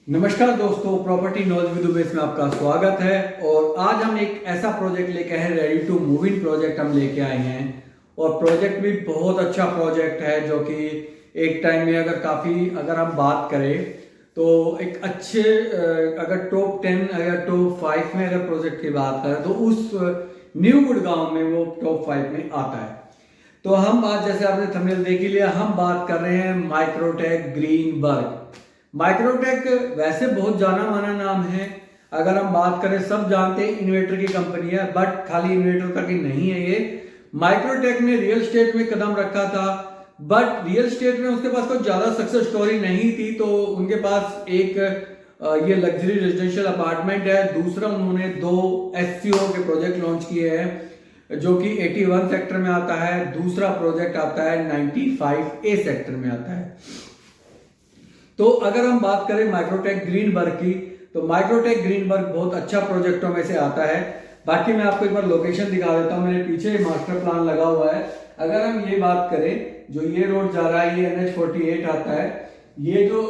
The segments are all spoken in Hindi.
नमस्कार दोस्तों, प्रॉपर्टी नॉलेज विद उमेश में आपका स्वागत है। और आज हम एक ऐसा प्रोजेक्ट लेके आए हैं, ready to move in project हम लेके आए हैं। और प्रोजेक्ट भी बहुत अच्छा प्रोजेक्ट है, जो कि एक टाइम में अगर हम बात करें तो एक अच्छे अगर टॉप 10 अगर टॉप 5 में अगर प्रोजेक्ट की बात करें तो उस न्यू गुड़गांव में वो टॉप 5 में आता है। तो हम बात, जैसे आपने थंबनेल देख ही लिया, हम बात कर रहे हैं माइक्रोटेक ग्रीनबर्ग। माइक्रोटेक वैसे बहुत जाना माना नाम है। अगर हम बात करें, सब जानते हैं इन्वर्टर की कंपनी है, बट खाली इन्वर्टर तक ही नहीं है ये। माइक्रोटेक ने रियल स्टेट में कदम रखा था, बट रियल स्टेट में उसके पास कोई ज्यादा सक्सेस स्टोरी नहीं थी। तो उनके पास एक ये लग्जरी रेजिडेंशियल अपार्टमेंट है, दूसरा उन्होंने 2 एससीओ के प्रोजेक्ट लॉन्च किए हैं जो कि 81 सेक्टर में आता है। दूसरा प्रोजेक्ट आता है 95A सेक्टर में आता है। तो अगर हम बात करें माइक्रोटेक ग्रीनबर्ग की, तो माइक्रोटेक ग्रीनबर्ग बहुत अच्छा प्रोजेक्टों में से आता है। बाकी मैं आपको एक बार लोकेशन दिखा देता हूं। मेरे पीछे मास्टर प्लान लगा हुआ है। अगर हम ये बात करें, जो ये रोड जा रहा है, ये NH48 आता है। ये जो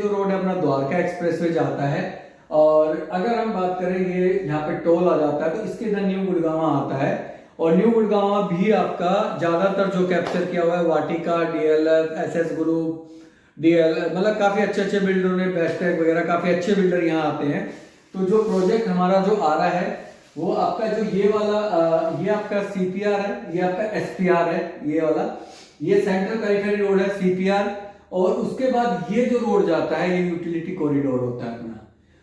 रोड है अपना द्वारका एक्सप्रेस वे जाता है। और अगर हम बात करें, ये यहाँ पे टोल आ जाता है, तो इसके इधर न्यू गुड़गांव आता है। और न्यू गुड़गांव भी आपका ज्यादातर जो कैप्चर किया हुआ है, वाटिका, DLF, SS ग्रुप, DL, मतलब काफी अच्छे बिल्डरों ने, बेस्टेक वगैरह काफी अच्छे बिल्डर यहाँ आते हैं। तो जो प्रोजेक्ट हमारा जो आ रहा है वो आपका जो ये वाला ये आपका CPR है, ये आपका SPR है। ये वाला ये सेंट्रल पेरिफेरी रोड है, CPR। और उसके बाद ये जो रोड जाता है, ये यूटिलिटी कॉरिडोर होता है अपना।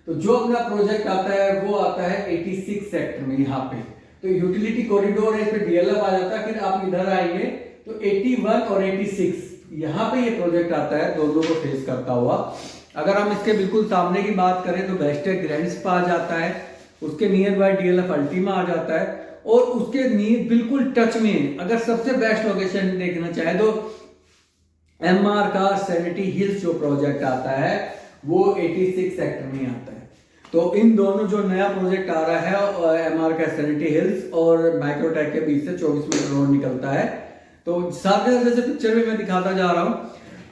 तो जो अपना प्रोजेक्ट आता है वो आता है 86 सेक्टर में यहाँ पे। तो यूटिलिटी कॉरिडोर है, इस पे DLF आ जाता है। फिर आप इधर आएंगे तो 81 और 86 यहाँ पे ये प्रोजेक्ट आता है, दोनों को फेस करता हुआ। अगर हम इसके बिल्कुल सामने की बात करें तो बेस्टेक ग्रैंड स्पा आ जाता है, उसके नियर बाय DLF अल्टीमा आ जाता है। और उसके बिल्कुल टच में अगर सबसे बेस्ट लोकेशन देखना चाहे तो MR का सैनिटी हिल्स जो प्रोजेक्ट आता है वो 86 सेक्टर में आता है। तो इन दोनों जो नया प्रोजेक्ट आ रहा है, MR का सैनिटी हिल्स और माइक्रोटेक के बीच से 24 मीटर रोड निकलता है। तो सारे जैसे पिक्चर में मैं दिखाता जा रहा हूं।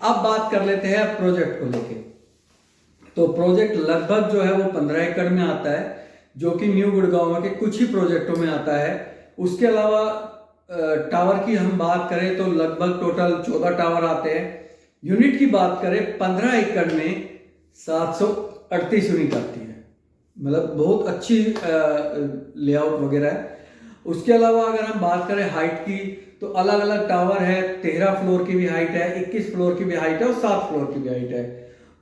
अब बात कर लेते हैं प्रोजेक्ट को लेके। तो प्रोजेक्ट लगभग जो है वो 15 एकड़ में आता है, जो कि न्यू गुड़गांव के कुछ ही प्रोजेक्टों में आता है। उसके अलावा टावर की हम बात करें तो लगभग टोटल 14 टावर आते हैं। यूनिट की बात करें, 15 एकड़ में 738 यूनिट आती है, मतलब बहुत अच्छी लेआउट वगैरह है। उसके अलावा अगर हम बात करें हाइट की, तो अलग अलग टावर है, 13 फ्लोर की भी हाइट है, 21 फ्लोर की भी हाइट है और 7 फ्लोर की भी हाइट है।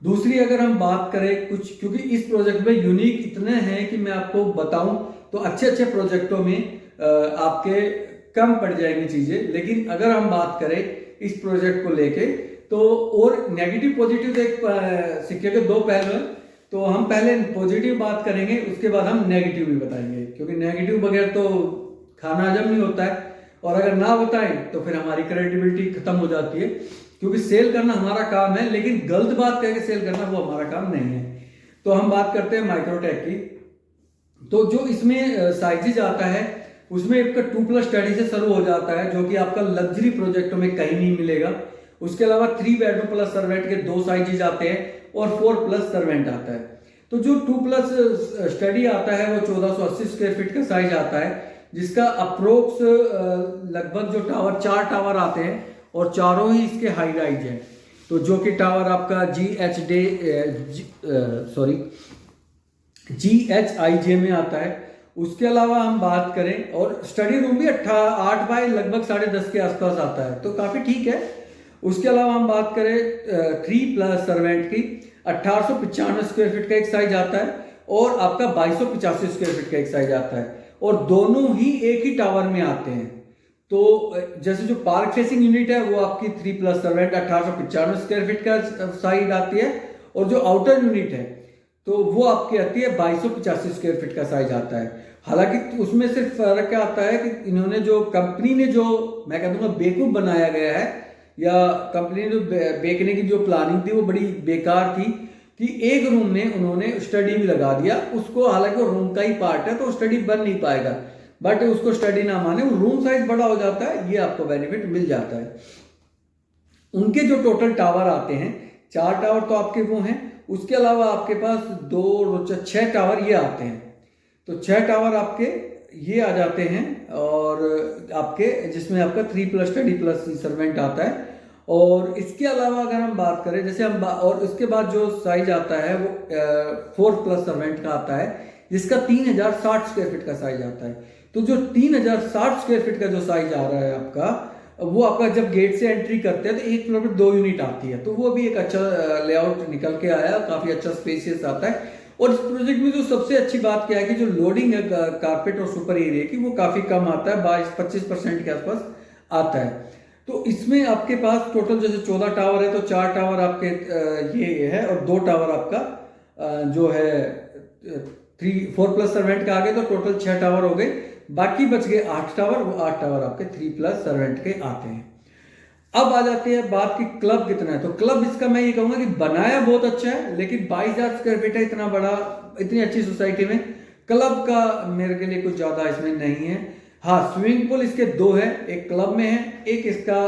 दूसरी अगर हम बात करें कुछ, क्योंकि इस प्रोजेक्ट में यूनिक इतने हैं कि मैं आपको बताऊं तो अच्छे प्रोजेक्टों में आपके कम पड़ जाएंगी चीजें। लेकिन अगर हम बात करें इस प्रोजेक्ट को लेके, तो और नेगेटिव पॉजिटिव एक सिक्के के 2 पहलू हैं। तो हम पहले पॉजिटिव बात करेंगे, उसके बाद हम नेगेटिव भी बताएंगे, क्योंकि नेगेटिव बगैर तो खाना हजम नहीं होता है। और अगर ना बताएं तो फिर हमारी क्रेडिबिलिटी खत्म हो जाती है, क्योंकि सेल करना हमारा काम है, लेकिन गलत बात कह के सेल करना वो हमारा काम नहीं है। तो हम बात करते हैं माइक्रोटेक की। तो जो इसमें साइजेज आता है, उसमें आपका 2+ स्टडी से शुरू हो जाता है, जो कि आपका लग्जरी प्रोजेक्टों में कहीं नहीं मिलेगा। उसके अलावा 3 बेडरूम प्लस सर्वेंट के 2 साइजेज आते हैं और 4+ सर्वेंट आता है। तो जो 2+ स्टडी आता है वो 1480 स्क्वायर फीट का साइज आता है, जिसका अप्रोक्स लगभग जो टावर 4 टावर आते हैं और चारों ही इसके हाई राइज हैं। तो जो कि टावर आपका GHIJ में आता है। उसके अलावा हम बात करें, और स्टडी रूम भी 8 बाय लगभग 10.5 के आसपास आता है, तो काफी ठीक है। उसके अलावा हम बात करें 3+ सर्वेंट की, 1895 स्क्वायर फीट का एक साइज आता है और आपका 2285 स्क्वायर फीट का एक साइज आता है, और दोनों ही एक ही टावर में आते हैं। तो जैसे जो पार्क फेसिंग यूनिट है वो आपकी 3+ सर्वेंट 1895 स्क्वायर फीट का साइज आती है, और जो आउटर यूनिट है तो वो आपकी आती है 2285 स्क्वायर फीट का साइज आता है। हालांकि उसमें सिर्फ फर्क क्या आता है कि इन्होंने जो कंपनी ने जो, मैं कह दूंगा, बेवकूफ बनाया गया है, या कंपनी ने जो बेचने की जो प्लानिंग थी वो बड़ी बेकार थी, कि एक रूम में उन्होंने स्टडी भी लगा दिया उसको। हालांकि वो रूम का ही पार्ट है तो स्टडी बन नहीं पाएगा, बट उसको स्टडी ना माने, वो रूम साइज बड़ा हो जाता है, ये आपको बेनिफिट मिल जाता है। उनके जो टोटल टावर आते हैं 4 टावर तो आपके वो हैं, उसके अलावा आपके पास 6 टावर ये आते हैं। तो 6 टावर आपके ये आ जाते हैं और आपके जिसमें आपका 3+ स्टडी प्लस सर्वेंट आता है। और इसके अलावा अगर हम बात करें जैसे और उसके बाद जो साइज आता है वो 4+ सर्वेंट का आता है, जिसका 3060 स्क्वायर फीट का साइज आता है। तो जो 3060 स्क्वायर फीट का जो साइज आ रहा है आपका, वो आपका जब गेट से एंट्री करते हैं तो एक फ्लोर पर 2 यूनिट आती है। तो वो भी एक अच्छा लेआउट निकल के आया, काफी अच्छा स्पेसियस आता है। और इस प्रोजेक्ट में जो सबसे अच्छी बात क्या है कि जो लोडिंग है कारपेट और सुपर एरिया की, वो काफी कम आता है, 22-25% के आसपास आता है। तो इसमें आपके पास टोटल जैसे 14 टावर है तो 4 टावर आपके ये है और 2 टावर आपका जो है 4+ सर्वेंट का आ गए, तो टोटल 6 टावर हो गए। बाकी बच गए 8 टावर, वो 8 टावर आपके 3+ सर्वेंट के आते हैं। अब आ जाती है बात कि क्लब कितना है। तो क्लब इसका मैं ये कहूंगा कि बनाया बहुत अच्छा है, लेकिन 22,000 स्क्वायर फीट है, इतना बड़ा, इतनी अच्छी सोसाइटी में क्लब का मेरे के लिए कुछ ज्यादा इसमें नहीं है। हाँ, स्विमिंग पूल इसके 2 है, एक क्लब में है, एक इसका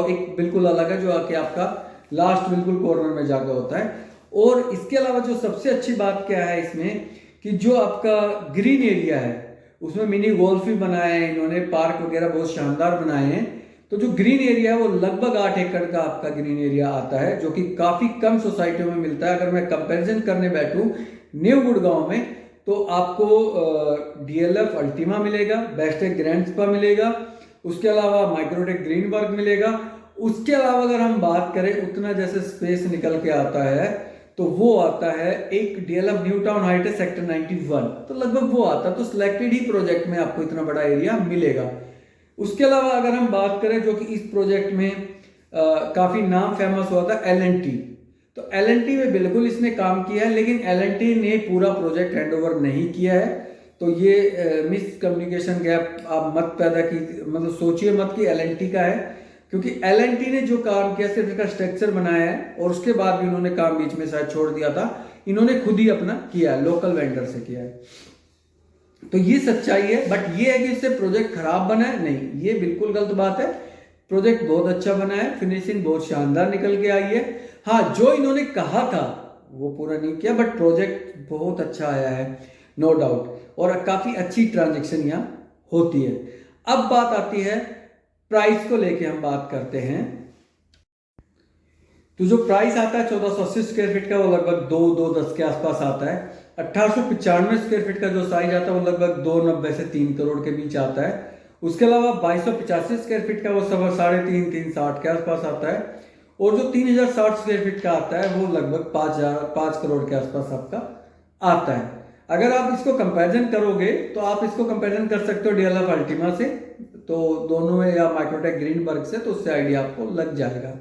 एक बिल्कुल अलग है जो आके आपका लास्ट बिल्कुल कॉर्नर में जाकर होता है। और इसके अलावा जो सबसे अच्छी बात क्या है इसमें कि जो आपका ग्रीन एरिया है उसमें मिनी गोल्फ भी बनाए हैं इन्होंने, पार्क वगैरह बहुत शानदार बनाए हैं। तो जो ग्रीन एरिया है वो लगभग 8 एकड़ का आपका ग्रीन एरिया आता है, जो कि काफी कम सोसाइटियों में मिलता है। अगर मैं कंपैरिजन करने बैठूं न्यू गुड़गांव में, तो आपको DLF अल्टीमा मिलेगा, बेस्टेक ग्रैंड स्पा मिलेगा, उसके अलावा माइक्रोटेक ग्रीनबर्ग मिलेगा। उसके अलावा अगर हम बात करें उतना जैसे स्पेस निकल के आता है तो वो आता है एक DLF new town height sector 91, तो लगभग वो आता है। तो सिलेक्टेड ही प्रोजेक्ट में आपको इतना बड़ा एरिया मिलेगा। उसके अलावा अगर हम बात करें जो कि इस प्रोजेक्ट में काफी नाम फेमस हुआ था L&T, तो L&T में बिल्कुल इसने काम किया है, लेकिन L&T ने पूरा प्रोजेक्ट हैंडओवर नहीं किया है। तो ये मिसकम्युनिकेशन गैप आप मत पैदा की, मतलब सोचिए मत कि L&T का है, क्योंकि L&T ने जो काम किया सिर्फ इसका स्ट्रक्चर बनाया है और उसके बाद भी उन्होंने काम बीच में शायद छोड़ दिया था। इन्होंने खुद ही अपना किया है, लोकल वेंडर से किया है। तो ये सच्चाई है। बट ये है कि इससे प्रोजेक्ट खराब बना है नहीं, ये बिल्कुल गलत बात है। प्रोजेक्ट बहुत अच्छा बना है, फिनिशिंग बहुत शानदार निकल के आई है। हाँ, जो इन्होंने कहा था वो पूरा नहीं किया, बट प्रोजेक्ट बहुत अच्छा आया है, नो डाउट। और काफी अच्छी ट्रांजेक्शन यहाँ होती है। अब बात आती है प्राइस को लेके, हम बात करते हैं। तो जो प्राइस आता है 1480 स्क्वायर फीट का, वो लगभग 2-2.10 के आसपास आता है। 1895 स्क्वायर फीट का जो साइज आता है वो लगभग 2.90 से 3 करोड़ के बीच आता है। उसके अलावा 2285 स्क्वायर फीट का वो सब 3.5-3.60 के आसपास आता है। और जो 3060 स्क्वायर फीट का आता है वो लगभग 5 करोड़ के आसपास आपका आता है। अगर आप इसको कंपैरिजन करोगे तो आप इसको कंपैरिजन कर सकते हो DLF अल्टीमा से, तो दोनों में, या माइक्रोटेक ग्रीनबर्ग से, तो उससे आइडिया आपको लग जाएगा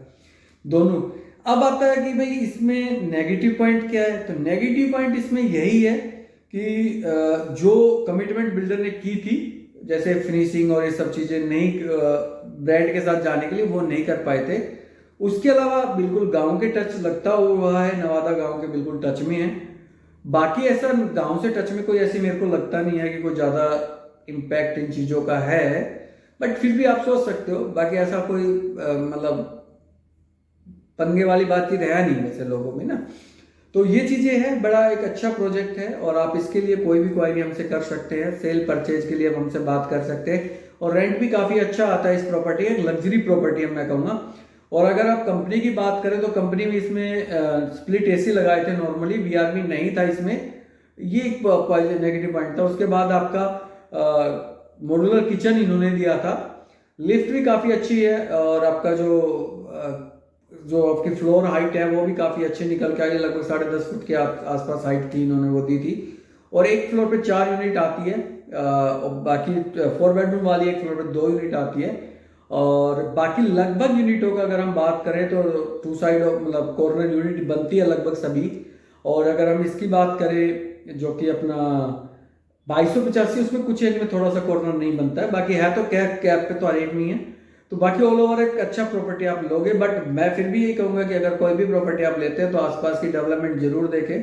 दोनों। अब आता है कि भाई इसमें नेगेटिव पॉइंट क्या है। तो नेगेटिव पॉइंट इसमें यही है कि जो कमिटमेंट बिल्डर ने की थी, जैसे फिनिशिंग और ये सब चीजें नहीं ब्रांड के साथ जाने के लिए, वो नहीं कर पाए थे। उसके अलावा बिल्कुल गांव के टच लगता हुआ है, नवादा गांव के बिल्कुल टच में है। बाकी ऐसा गांव से टच में कोई ऐसी मेरे को लगता नहीं है कि कोई ज्यादा इम्पैक्ट इन चीजों का है, बट फिर भी आप सोच सकते हो। बाकी ऐसा कोई मतलब पंगे वाली बातचीत है नहीं वैसे लोगों में ना। तो ये चीजें हैं, बड़ा एक अच्छा प्रोजेक्ट है और आप इसके लिए कोई भी क्वायरी हमसे कर सकते हैं। सेल परचेज के लिए आप हमसे बात कर सकते हैं और रेंट भी काफी अच्छा आता है इस प्रॉपर्टी, एक लग्जरी प्रॉपर्टी है मैं कहूँगा। और अगर आप कंपनी की बात करें तो कंपनी में इसमें स्प्लिट AC लगाए थे, नॉर्मली VRV नहीं था इसमें, ये एक नेगेटिव पॉइंट था। उसके बाद आपका मॉड्यूलर किचन इन्होंने दिया था, लिफ्ट भी काफी अच्छी है और आपका जो आपकी फ्लोर हाइट है वो भी काफी अच्छी निकल के आई, लगभग 10.5 फुट के आसपास हाइट थी, इन्होंने वो दी थी। और एक फ्लोर पे 4 यूनिट आती है और बाकी 4 बेडरूम वाली एक फ्लोर पे 2 यूनिट आती है। और बाकी लगभग यूनिटों का अगर हम बात करें तो 2 साइड मतलब कॉर्नर यूनिट बनती है लगभग सभी। और अगर हम इसकी बात करें जो कि अपना 2285, उसमें कुछ एज में थोड़ा सा कॉर्नर नहीं बनता है, बाकी है तो कैप पे तो रेट नहीं है। तो बाकी ऑल ओवर एक अच्छा प्रॉपर्टी आप लोगे। बट मैं फिर भी यही कहूंगा कि अगर कोई भी प्रॉपर्टी आप लेते हैं तो आसपास की डेवलपमेंट जरूर देखें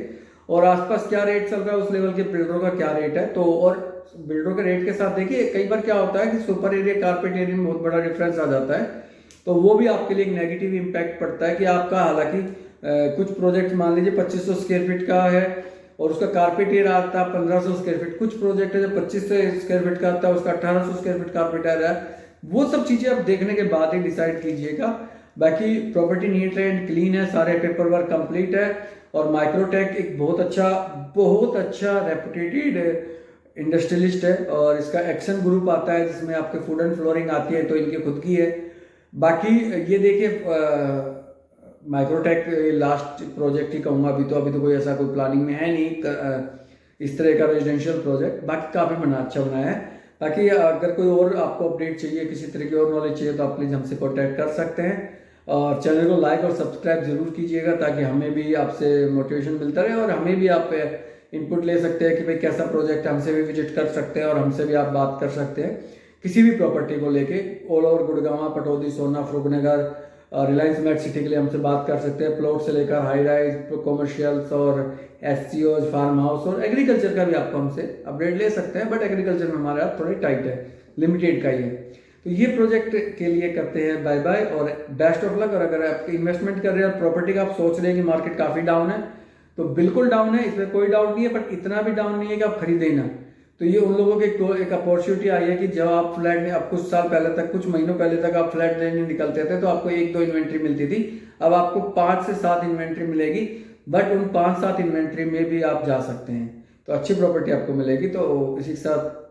और आसपास क्या रेट चल रहा है, उस लेवल के बिल्डरों का क्या रेट है। तो और बिल्डरों के रेट के साथ देखिए, कई बार क्या होता है कि सुपर एरिया कारपेट एरिया में बहुत बड़ा डिफरेंस आ जाता है, तो वो भी आपके लिए एक नेगेटिव इम्पैक्ट पड़ता है कि आपका हालांकि कुछ प्रोजेक्ट मान लीजिए 2500 स्क्वायर फीट का है और उसका कारपेट एरिया आता है 1500 स्क्वायर फीट। कुछ प्रोजेक्ट है जो 2500 स्क्वायर फीट का आता है, उसका 1800 स्क्वायर फीट कारपेट एरिया है। वो सब चीज़ें आप देखने के बाद ही डिसाइड कीजिएगा। बाकी प्रॉपर्टी नीट एंड क्लीन है, सारे पेपर वर्क कंप्लीट है। और माइक्रोटेक एक बहुत अच्छा रेपुटेटेड इंडस्ट्रियलिस्ट है और इसका एक्शन ग्रुप आता है जिसमें आपके फूड एंड फ्लोरिंग आती है, तो इनकी खुद की है। बाकी ये देखिए माइक्रोटेक लास्ट प्रोजेक्ट ही कहूँगा, अभी तो कोई ऐसा कोई प्लानिंग में है नहीं इस तरह का रेजिडेंशियल प्रोजेक्ट। बाकी काफ़ी अच्छा बनाया है। बाकी अगर कोई और आपको अपडेट चाहिए, किसी तरह की और नॉलेज चाहिए, तो आप प्लीज़ हमसे कॉन्टैक्ट कर सकते हैं। और चैनल को लाइक और सब्सक्राइब जरूर कीजिएगा ताकि हमें भी आपसे मोटिवेशन मिलता रहे और हमें भी आप इनपुट ले सकते हैं कि भाई कैसा प्रोजेक्ट, हमसे भी विजिट कर सकते हैं और हमसे भी आप बात कर सकते हैं किसी भी प्रॉपर्टी को लेके। ऑल ओवर गुड़गांव, पटौदी, सोना, फरूखनगर, रिलायंस मेट सिटी के लिए हमसे बात कर सकते हैं। प्लॉट से लेकर हाई राइज, कॉमर्शियल्स और एससीओज, फार्म हाउस और एग्रीकल्चर का भी आपको हमसे अपडेट ले सकते हैं। बट एग्रीकल्चर में हमारे हाथ थोड़ी टाइट है, लिमिटेड का ही है। तो ये प्रोजेक्ट के लिए करते हैं बाय बाय और बेस्ट ऑफ लक। और अगर आप इन्वेस्टमेंट कर रहे हैं प्रॉपर्टी का, आप सोच रहे हैं कि मार्केट काफ़ी डाउन है, तो बिल्कुल डाउन है, इसमें कोई डाउट नहीं है, बट इतना भी डाउन नहीं है कि आप खरीदें ना। तो ये उन लोगों की एक अपॉर्चुनिटी आई है कि जब आप फ्लैट में, आप कुछ साल पहले तक, कुछ महीनों पहले तक आप फ्लैट लेने निकलते थे तो आपको 1-2 इन्वेंट्री मिलती थी। अब आपको 5 से 7 इन्वेंट्री मिलेगी, बट उन 5-7 इन्वेंट्री में भी आप जा सकते हैं, तो अच्छी प्रॉपर्टी आपको मिलेगी। तो इसी के साथ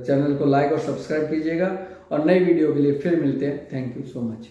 चैनल को लाइक और सब्सक्राइब कीजिएगा और नई वीडियो के लिए फिर मिलते हैं। Thank you so much.